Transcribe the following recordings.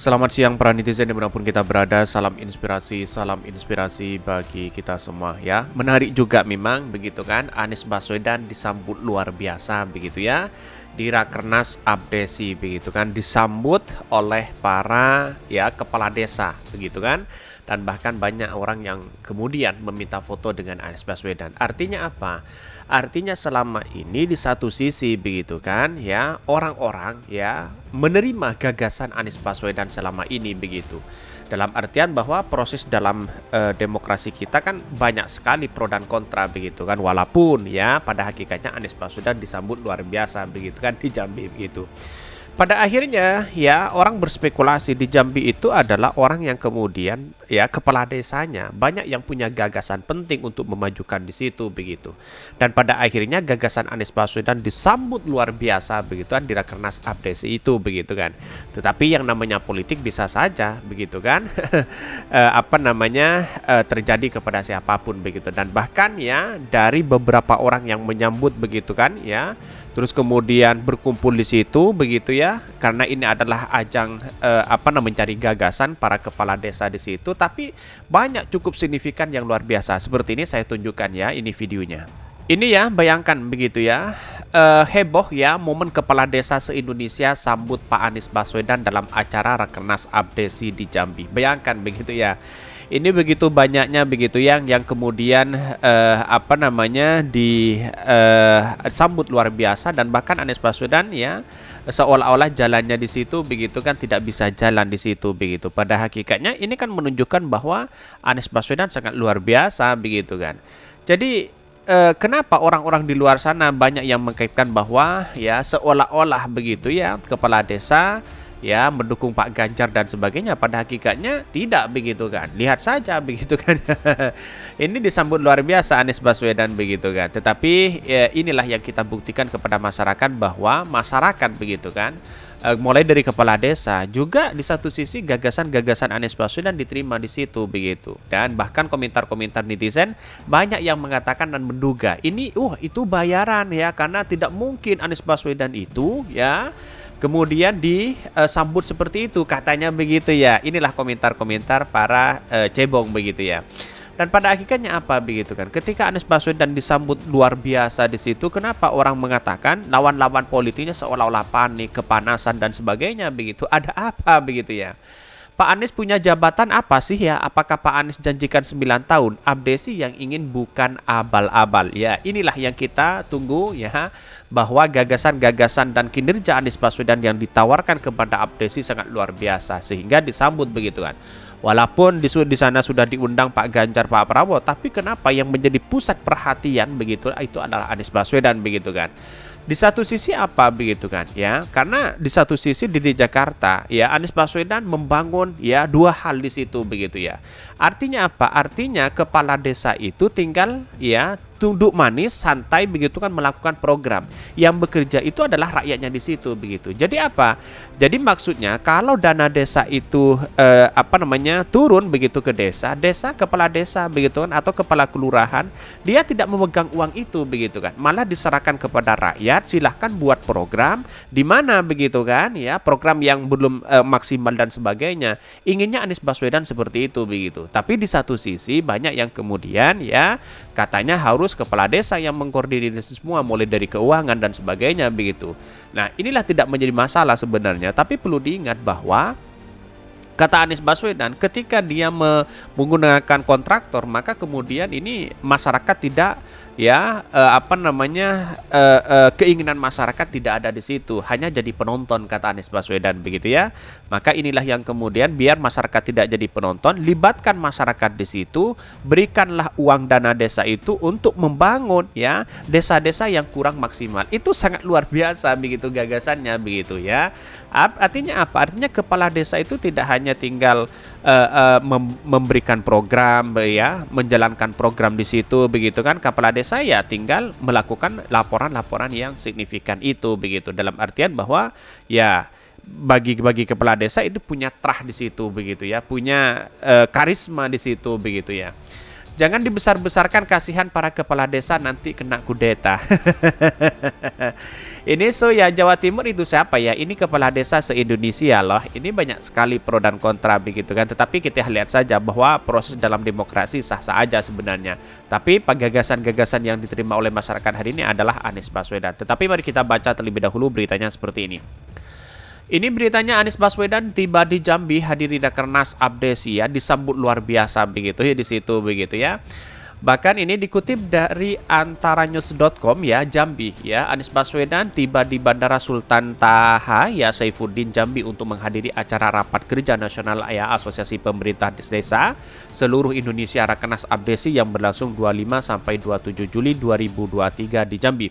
Selamat siang para netizen dimanapun kita berada. Salam inspirasi bagi kita semua ya. Menarik juga memang begitu kan. Anies Baswedan disambut luar biasa begitu ya di Rakernas Abdesi begitu kan, disambut oleh para ya kepala desa begitu kan. Dan bahkan banyak orang yang kemudian meminta foto dengan Anies Baswedan. Artinya apa? Artinya selama ini di satu sisi begitu kan ya, orang-orang ya menerima gagasan Anies Baswedan selama ini begitu. Dalam artian bahwa proses dalam demokrasi kita kan banyak sekali pro dan kontra begitu kan, walaupun ya pada hakikatnya Anies Baswedan disambut luar biasa begitu kan di Jambi begitu. Pada akhirnya ya orang berspekulasi di Jambi itu adalah orang yang kemudian ya kepala desanya banyak yang punya gagasan penting untuk memajukan di situ begitu. Dan pada akhirnya gagasan Anies Baswedan disambut luar biasa begitu kan di Rakernas Abdesi itu begitu kan. Tetapi yang namanya politik bisa saja begitu kan terjadi kepada siapapun begitu. Dan bahkan ya dari beberapa orang yang menyambut begitu kan ya, terus kemudian berkumpul di situ begitu ya, karena ini adalah ajang mencari gagasan para kepala desa di situ. Tapi banyak cukup signifikan yang luar biasa. Seperti ini saya tunjukkan ya, ini videonya. Ini ya, bayangkan begitu ya, heboh ya momen kepala desa se-Indonesia sambut Pak Anies Baswedan dalam acara Rakernas Abdesi di Jambi. Bayangkan begitu ya. Ini begitu banyaknya begitu yang kemudian disambut luar biasa. Dan bahkan Anies Baswedan ya seolah-olah jalannya di situ begitu kan tidak bisa jalan di situ begitu. Pada hakikatnya ini kan menunjukkan bahwa Anies Baswedan sangat luar biasa begitu kan. Jadi kenapa orang-orang di luar sana banyak yang mengkaitkan bahwa ya seolah-olah begitu ya kepala desa ya mendukung Pak Ganjar dan sebagainya, pada hakikatnya tidak begitu kan. Lihat saja begitu kan. Ini disambut luar biasa Anies Baswedan begitu kan. Tetapi ya, inilah yang kita buktikan kepada masyarakat bahwa masyarakat begitu kan, mulai dari kepala desa juga di satu sisi gagasan-gagasan Anies Baswedan diterima di situ begitu. Dan bahkan komentar-komentar netizen banyak yang mengatakan dan menduga ini itu bayaran ya, karena tidak mungkin Anies Baswedan itu ya kemudian disambut seperti itu, katanya begitu ya. Inilah komentar-komentar para cebong begitu ya. Dan pada akhirnya apa begitu kan? Ketika Anies Baswedan disambut luar biasa di situ, kenapa orang mengatakan lawan-lawan politiknya seolah-olah panik, kepanasan dan sebagainya begitu? Ada apa begitu ya? Pak Anies punya jabatan apa sih ya? Apakah Pak Anies janjikan 9 tahun? Abdesi yang ingin bukan abal-abal. Ya, inilah yang kita tunggu ya, bahwa gagasan-gagasan dan kinerja Anies Baswedan yang ditawarkan kepada Abdesi sangat luar biasa sehingga disambut begitu kan. Walaupun di sana sudah diundang Pak Ganjar, Pak Prabowo, tapi kenapa yang menjadi pusat perhatian begitu itu adalah Anies Baswedan begitu kan. Di satu sisi apa begitu kan ya, karena di satu sisi di Jakarta ya Anies Baswedan membangun ya dua hal di situ begitu ya. Artinya apa? Artinya kepala desa itu tinggal ya tunduk manis santai begitu kan melakukan program. Yang bekerja itu adalah rakyatnya di situ begitu. Jadi apa? Jadi maksudnya kalau dana desa itu turun begitu ke desa, kepala desa begitu kan atau kepala kelurahan, dia tidak memegang uang itu begitu kan. Malah diserahkan kepada rakyat, silahkan buat program di mana begitu kan ya, program yang belum maksimal dan sebagainya. Inginnya Anies Baswedan seperti itu begitu. Tapi di satu sisi banyak yang kemudian ya katanya harus kepala desa yang mengkoordinir semua mulai dari keuangan dan sebagainya begitu. Nah, inilah tidak menjadi masalah sebenarnya, tapi perlu diingat bahwa kata Anies Baswedan ketika dia menggunakan kontraktor, maka kemudian ini masyarakat tidak ya keinginan masyarakat tidak ada di situ, hanya jadi penonton kata Anies Baswedan begitu ya. Maka inilah yang kemudian biar masyarakat tidak jadi penonton, libatkan masyarakat di situ, berikanlah uang dana desa itu untuk membangun ya desa-desa yang kurang maksimal. Itu sangat luar biasa begitu gagasannya begitu ya. Artinya apa? Artinya kepala desa itu tidak hanya tinggal memberikan program ya, menjalankan program di situ begitu kan. Kepala desa ya tinggal melakukan laporan-laporan yang signifikan itu begitu. Dalam artian bahwa ya bagi kepala desa itu punya trah di situ begitu ya, punya karisma di situ begitu ya. Jangan dibesar-besarkan, kasihan para kepala desa nanti kena kudeta. Ini so ya Jawa Timur itu siapa ya? Ini kepala desa se-Indonesia loh. Ini banyak sekali pro dan kontra begitu kan. Tetapi kita lihat saja bahwa proses dalam demokrasi sah-sah aja sebenarnya. Tapi gagasan-gagasan yang diterima oleh masyarakat hari ini adalah Anies Baswedan. Tetapi mari kita baca terlebih dahulu beritanya seperti ini. Ini beritanya, Anies Baswedan tiba di Jambi hadiri Rakernas Abdesi ya, disambut luar biasa begitu ya di situ begitu ya. Bahkan ini dikutip dari antaranyus.com ya, Jambi ya. Anies Baswedan tiba di Bandara Sultan Taha ya Saifuddin Jambi untuk menghadiri acara rapat kerja nasional ya Asosiasi Pemerintah Desa seluruh Indonesia Rakernas Abdesi yang berlangsung 25 sampai 27 Juli 2023 di Jambi.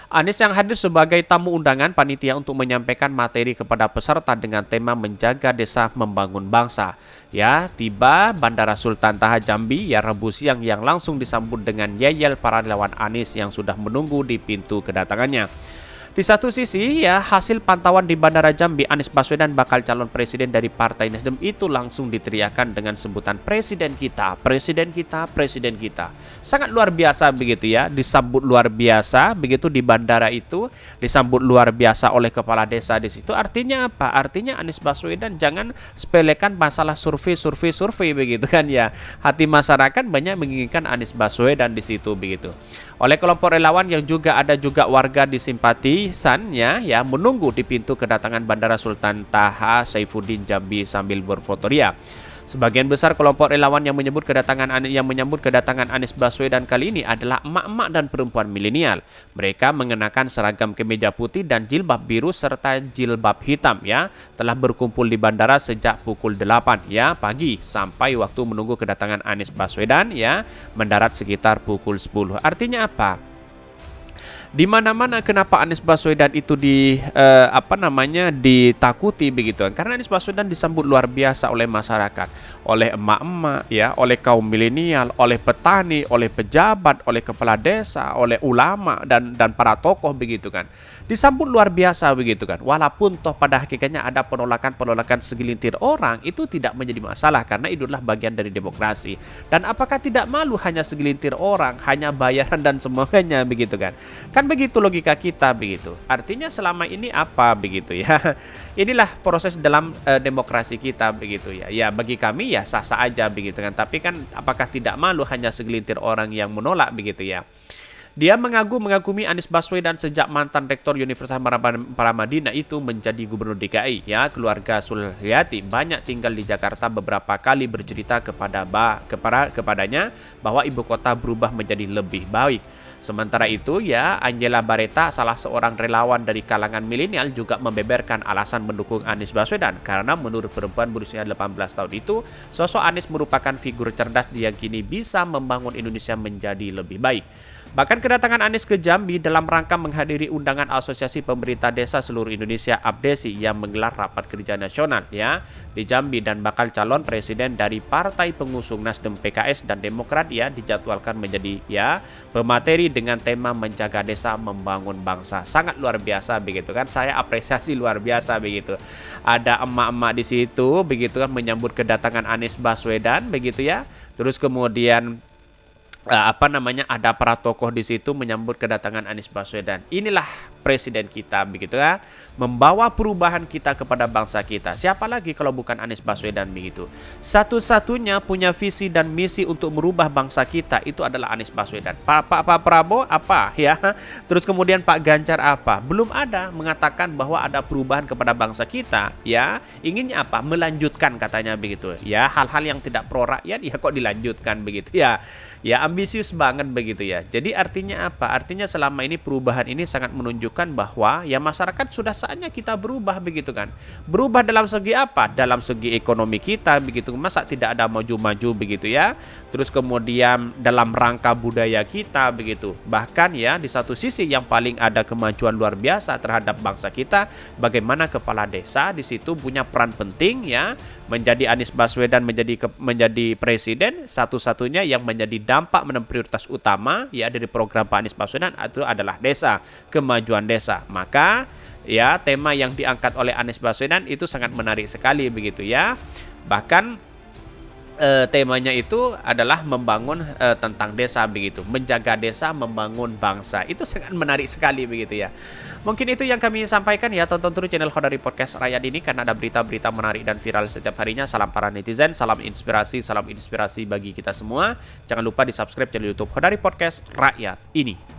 Anies yang hadir sebagai tamu undangan panitia untuk menyampaikan materi kepada peserta dengan tema menjaga desa membangun bangsa. Ya, tiba Bandara Sultan Taha Jambi ya Rabu siang yang langsung disambut dengan yel-yel para relawan Anies yang sudah menunggu di pintu kedatangannya. Di satu sisi ya hasil pantauan di Bandara Jambi, Anies Baswedan bakal calon presiden dari Partai Nasdem itu langsung diteriakan dengan sebutan presiden kita, presiden kita, presiden kita. Sangat luar biasa begitu ya, disambut luar biasa begitu di bandara itu, disambut luar biasa oleh kepala desa di situ. Artinya apa? Artinya Anies Baswedan jangan sepelekan masalah survei begitu kan ya. Hati masyarakat banyak menginginkan Anies Baswedan di situ begitu. Oleh kelompok relawan yang juga ada juga warga di simpatisannya ya menunggu di pintu kedatangan Bandara Sultan Taha Saifuddin Jambi sambil berfotoria. Sebagian besar kelompok relawan yang menyambut kedatangan Anies Baswedan kali ini adalah emak-emak dan perempuan milenial. Mereka mengenakan seragam kemeja putih dan jilbab biru serta jilbab hitam ya. Telah berkumpul di bandara sejak pukul 8 ya pagi sampai waktu menunggu kedatangan Anies Baswedan ya mendarat sekitar pukul 10. Artinya apa? Di mana-mana kenapa Anies Baswedan itu ditakuti begitu kan? Karena Anies Baswedan disambut luar biasa oleh masyarakat, oleh emak-emak ya, oleh kaum milenial, oleh petani, oleh pejabat, oleh kepala desa, oleh ulama dan para tokoh begitu kan. Disambut luar biasa begitu kan. Walaupun toh pada hakikatnya ada penolakan segelintir orang, itu tidak menjadi masalah karena itu adalah bagian dari demokrasi. Dan apakah tidak malu hanya segelintir orang, hanya bayaran dan semuanya begitu kan? Kan begitu logika kita begitu. Artinya selama ini apa begitu ya. Inilah proses dalam demokrasi kita begitu ya. Ya bagi kami ya sah-sah aja begitu kan. Tapi kan apakah tidak malu hanya segelintir orang yang menolak begitu ya. Dia mengagumi Anies Baswedan sejak mantan rektor Universitas Paramadina itu menjadi gubernur DKI ya. Keluarga Suliati banyak tinggal di Jakarta beberapa kali bercerita kepadanya bahwa ibu kota berubah menjadi lebih baik. Sementara itu ya Angela Bareta salah seorang relawan dari kalangan milenial juga membeberkan alasan mendukung Anies Baswedan karena menurut perempuan berusia 18 tahun itu sosok Anies merupakan figur cerdas yang kini bisa membangun Indonesia menjadi lebih baik. Bahkan kedatangan Anies ke Jambi dalam rangka menghadiri undangan Asosiasi Pemerintah Desa seluruh Indonesia Abdesi yang menggelar rapat kerja nasional ya di Jambi dan bakal calon presiden dari partai pengusung Nasdem, PKS dan Demokrat ya dijadwalkan menjadi ya pemateri dengan tema menjaga desa membangun bangsa. Sangat luar biasa begitu kan. Saya apresiasi luar biasa begitu. Ada emak-emak di situ begitu kan menyambut kedatangan Anies Baswedan begitu ya. Terus kemudian ada para tokoh di situ menyambut kedatangan Anies Baswedan. Inilah presiden kita begitu ya, membawa perubahan kita kepada bangsa kita. Siapa lagi kalau bukan Anies Baswedan begitu. Satu-satunya punya visi dan misi untuk merubah bangsa kita itu adalah Anies Baswedan. Pak Prabowo apa ya? Terus kemudian Pak Ganjar apa? Belum ada mengatakan bahwa ada perubahan kepada bangsa kita ya. Inginnya apa? Melanjutkan katanya begitu. Ya, hal-hal yang tidak pro rakyat ya kok dilanjutkan begitu ya. Ya ambisius banget begitu ya. Jadi artinya apa? Artinya selama ini perubahan ini sangat menunjukkan bahwa ya masyarakat sudah saatnya kita berubah begitu kan. Berubah dalam segi apa? Dalam segi ekonomi kita begitu. Masa tidak ada maju-maju begitu ya. Terus kemudian dalam rangka budaya kita begitu. Bahkan ya di satu sisi yang paling ada kemajuan luar biasa terhadap bangsa kita, bagaimana kepala desa di situ punya peran penting ya. Menjadi Anies Baswedan menjadi presiden, satu-satunya yang menjadi dampak prioritas utama ya dari program Pak Anies Baswedan itu adalah desa, kemajuan desa. Maka ya tema yang diangkat oleh Anies Baswedan itu sangat menarik sekali begitu ya. Bahkan temanya itu adalah membangun tentang desa begitu, menjaga desa, membangun bangsa. Itu sangat menarik sekali begitu ya. Mungkin itu yang kami sampaikan ya. Tonton terus channel Khodari Podcast Rakyat ini karena ada berita-berita menarik dan viral setiap harinya. Salam para netizen, salam inspirasi bagi kita semua. Jangan lupa di subscribe channel YouTube Khodari Podcast Rakyat ini.